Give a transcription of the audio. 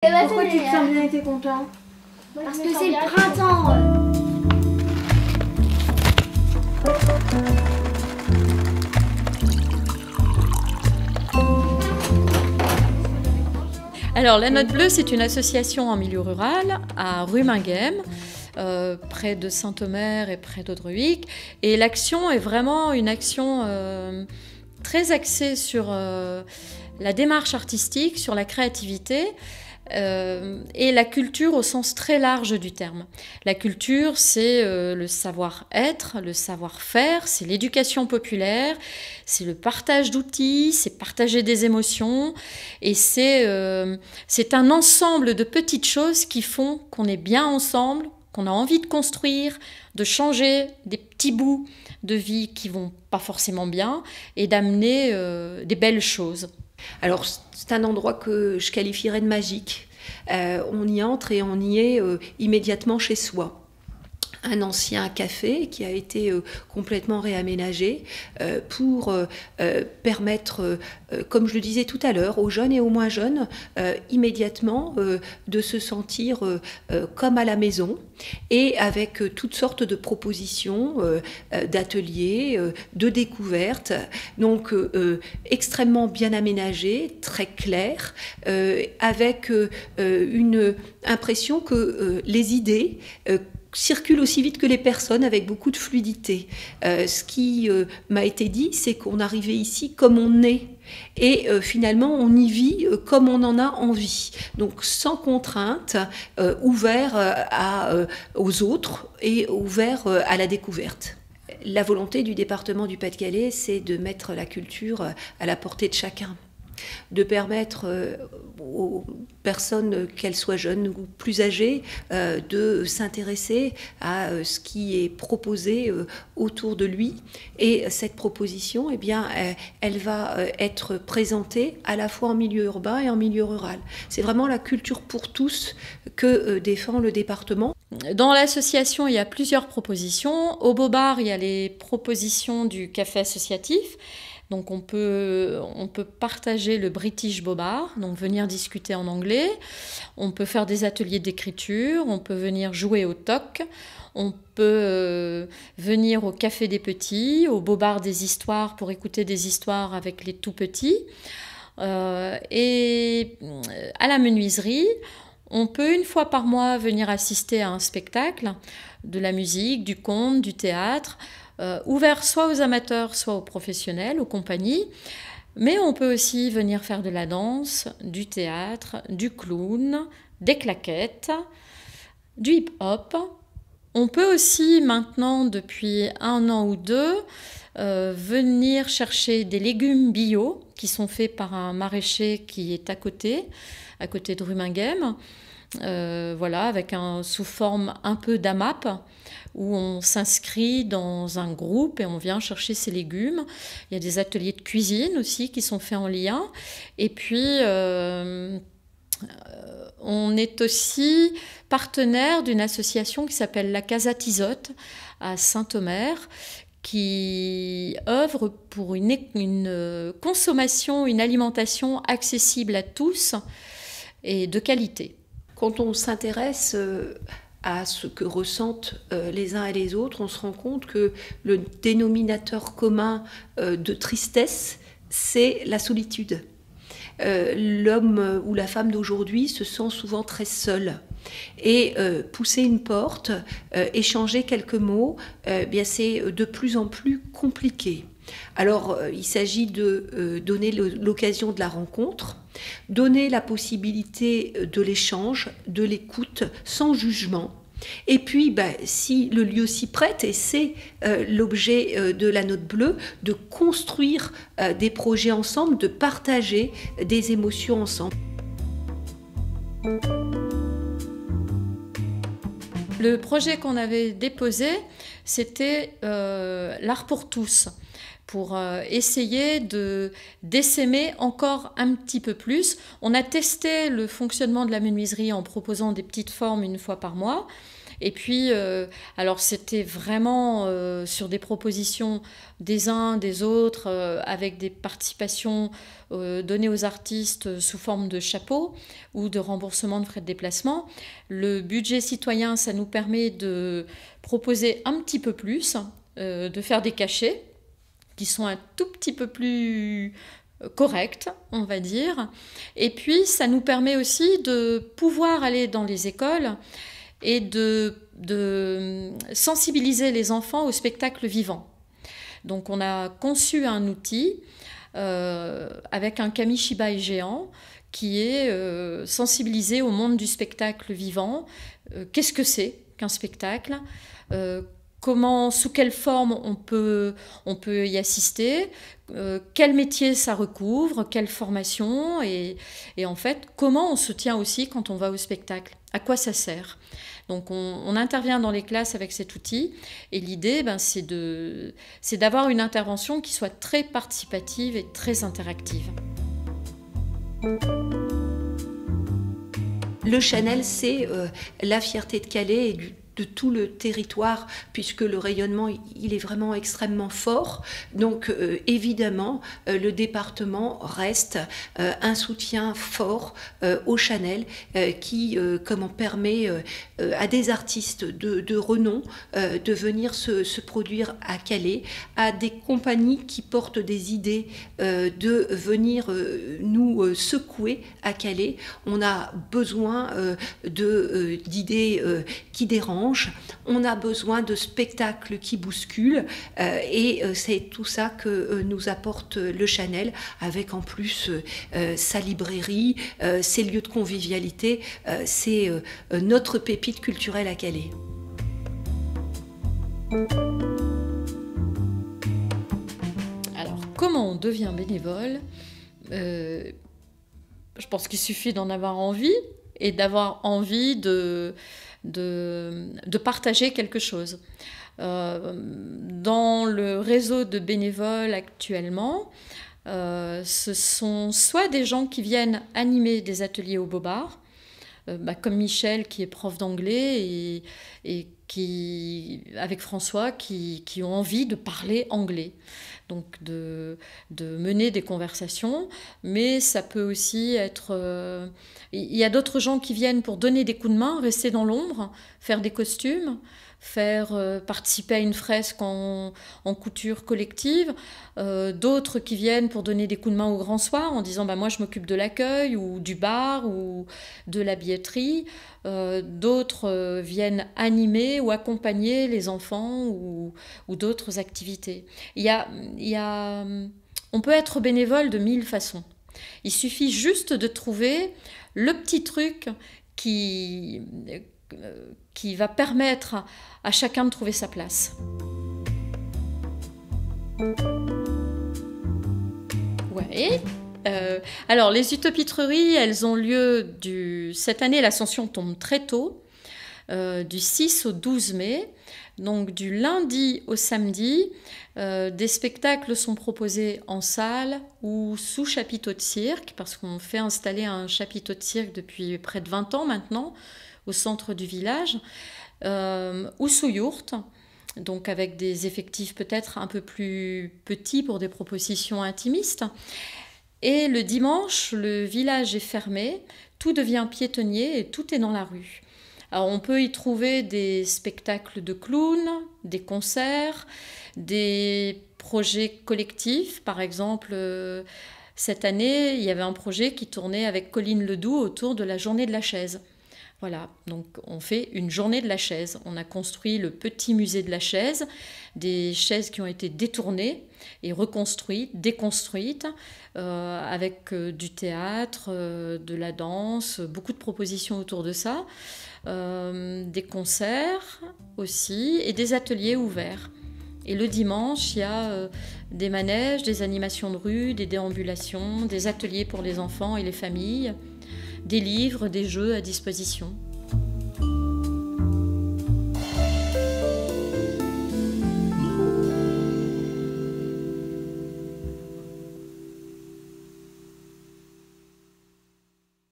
Pourquoi tu te sens bien et t'es content? Parce que c'est le printemps. Alors, La Note Bleue, c'est une association en milieu rural à Ruminguem, près de Saint-Omer et près d'Audrewick. Et l'action est vraiment une action très axée sur la démarche artistique, sur la créativité. Et la culture au sens très large du terme. La culture, c'est le savoir-être, le savoir-faire, c'est l'éducation populaire, c'est le partage d'outils, c'est partager des émotions, et c'est un ensemble de petites choses qui font qu'on est bien ensemble, qu'on a envie de construire, de changer des petits bouts de vie qui vont pas forcément bien, et d'amener des belles choses. Alors, c'est un endroit que je qualifierais de magique. On y entre et on y est immédiatement chez soi. Un ancien café qui a été complètement réaménagé pour permettre, comme je le disais tout à l'heure, aux jeunes et aux moins jeunes, immédiatement de se sentir comme à la maison, et avec toutes sortes de propositions, d'ateliers, de découvertes, donc extrêmement bien aménagé, très clair, avec une impression que les idées circulent aussi vite que les personnes, avec beaucoup de fluidité. Ce qui m'a été dit, c'est qu'on arrivait ici comme on est. Et finalement, on y vit comme on en a envie. Donc sans contrainte, ouvert aux autres et ouvert à la découverte. La volonté du département du Pas-de-Calais, c'est de mettre la culture à la portée de chacun, de permettre aux personnes, qu'elles soient jeunes ou plus âgées, de s'intéresser à ce qui est proposé autour de lui. Et cette proposition, eh bien, elle va être présentée à la fois en milieu urbain et en milieu rural. C'est vraiment la culture pour tous que défend le département. Dans l'association, il y a plusieurs propositions. Au Bobard, il y a les propositions du café associatif. Donc on peut partager le British Bobard, donc venir discuter en anglais. On peut faire des ateliers d'écriture, on peut venir jouer au toc, on peut venir au Café des Petits, au Bobard des Histoires pour écouter des histoires avec les tout petits. Et à la menuiserie, on peut une fois par mois venir assister à un spectacle, de la musique, du conte, du théâtre, ouvert soit aux amateurs, soit aux professionnels, aux compagnies. Mais on peut aussi venir faire de la danse, du théâtre, du clown, des claquettes, du hip-hop. On peut aussi maintenant, depuis 1 an ou 2, venir chercher des légumes bio qui sont faits par un maraîcher qui est à côté de Ruminguem. Voilà, avec sous forme un peu d'AMAP, où on s'inscrit dans un groupe et on vient chercher ses légumes. Il y a des ateliers de cuisine aussi qui sont faits en lien. Et puis, on est aussi partenaire d'une association qui s'appelle la Casa Tizotte à Saint-Omer, qui œuvre pour une consommation, une alimentation accessible à tous et de qualité. Quand on s'intéresse à ce que ressentent les uns et les autres, on se rend compte que le dénominateur commun de tristesse, c'est la solitude. L'homme ou la femme d'aujourd'hui se sent souvent très seul. Et pousser une porte, échanger quelques mots, bien c'est de plus en plus compliqué. Alors, il s'agit de donner l'occasion de la rencontre, donner la possibilité de l'échange, de l'écoute, sans jugement. Et puis, si le lieu s'y prête, et c'est l'objet de la Note Bleue, de construire des projets ensemble, de partager des émotions ensemble. Le projet qu'on avait déposé, c'était l'art pour tous, pour essayer d'essaimer encore un petit peu plus. On a testé le fonctionnement de la menuiserie en proposant des petites formes une fois par mois. Et puis, alors c'était vraiment sur des propositions des uns, des autres, avec des participations données aux artistes sous forme de chapeau ou de remboursement de frais de déplacement. Le budget citoyen, ça nous permet de proposer un petit peu plus, de faire des cachets qui sont un tout petit peu plus corrects, on va dire. Et puis, ça nous permet aussi de pouvoir aller dans les écoles et de sensibiliser les enfants au spectacle vivant. Donc, on a conçu un outil avec un kamishibai géant qui est sensibilisé au monde du spectacle vivant. Qu'est-ce que c'est qu'un spectacle ? Comment, sous quelle forme on peut y assister, quel métier ça recouvre, quelle formation, et en fait, comment on se tient aussi quand on va au spectacle, à quoi ça sert. Donc on intervient dans les classes avec cet outil, et l'idée, c'est d'avoir une intervention qui soit très participative et très interactive. Le Chanel, c'est la fierté de Calais et de tout le territoire, puisque le rayonnement, il est vraiment extrêmement fort. Donc, évidemment, le département reste un soutien fort au Chanel, qui permet à des artistes de renom de venir se produire à Calais, à des compagnies qui portent des idées de venir nous secouer à Calais. On a besoin d'idées qui dérangent. On a besoin de spectacles qui bousculent et c'est tout ça que nous apporte le Chanel, avec en plus sa librairie, ses lieux de convivialité. C'est notre pépite culturelle à Calais. Alors, comment on devient bénévole ? Je pense qu'il suffit d'en avoir envie et d'avoir envie de partager quelque chose. Dans le réseau de bénévoles actuellement, ce sont soit des gens qui viennent animer des ateliers au Bobard, comme Michel qui est prof d'anglais et qui, avec François, qui ont envie de parler anglais, donc de mener des conversations, mais ça peut aussi être... il y a d'autres gens qui viennent pour donner des coups de main, rester dans l'ombre, faire des costumes, faire participer à une fresque en couture collective, d'autres qui viennent pour donner des coups de main au grand soir en disant moi je m'occupe de l'accueil ou du bar ou de la billetterie, d'autres viennent animer ou accompagner les enfants ou d'autres activités. On peut être bénévole de 1000 façons. Il suffit juste de trouver le petit truc qui va permettre à chacun de trouver sa place. Ouais. Alors, les utopitreries, elles ont lieu cette année, l'Ascension tombe très tôt, du 6 au 12 mai. Donc, du lundi au samedi, des spectacles sont proposés en salle ou sous chapiteau de cirque, parce qu'on fait installer un chapiteau de cirque depuis près de 20 ans maintenant, au centre du village, ou sous yourte, donc avec des effectifs peut-être un peu plus petits pour des propositions intimistes. Et le dimanche, le village est fermé, tout devient piétonnier et tout est dans la rue. Alors on peut y trouver des spectacles de clowns, des concerts, des projets collectifs. Par exemple, cette année, il y avait un projet qui tournait avec Colline Ledoux autour de la journée de la chaise. Voilà, donc on fait une journée de la chaise. On a construit le petit musée de la chaise, des chaises qui ont été détournées et reconstruites, déconstruites, avec du théâtre, de la danse, beaucoup de propositions autour de ça, des concerts aussi et des ateliers ouverts. Et le dimanche, il y a des manèges, des animations de rue, des déambulations, des ateliers pour les enfants et les familles, des livres, des jeux à disposition.